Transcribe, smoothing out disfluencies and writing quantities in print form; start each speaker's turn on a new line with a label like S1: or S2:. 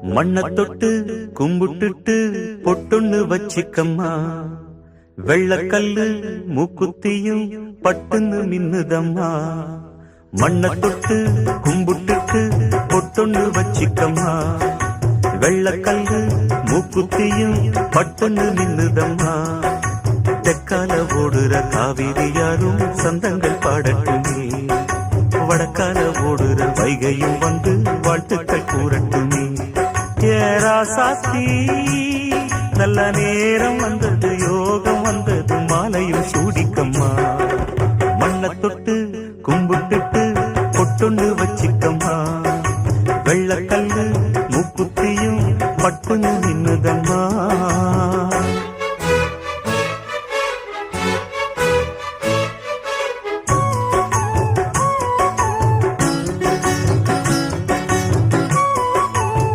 S1: மண்ண தொட்டு கும்பிட்டுட்டு பொட்டொன்னு வச்சிக்கம்மா. வெள்ளக்கல்லு மூக்குத்தியும் பட்டுன்னு மின்னுதம்மா. மண்ண தொட்டு கும்பிட்டுட்டு பொட்டொன்னு வச்சிக்கம்மா. வெள்ளக்கல்லு மூக்குத்தியும் பட்டுன்னு மின்னுதம்மா. தெற்கால ஓடுற காவிரி யாரும் சந்தங்கள் பாடட்டுமே. வடக்கால ஓடுற வைகையும் வந்து வாழ்த்துக்கள் கூறட்டுமே. ஏராசாத்தி நல்ல நேரம் வந்தது, யோகம் வந்தது, மாலையும் சூடிக்கம்மா. மண்ண தொட்டு கும்பிட்டுட்டு பொட்டொன்னு வச்சிக்கம்மா. வெள்ளக்கல்லு மூக்குத்தியும் பட்டுன்னு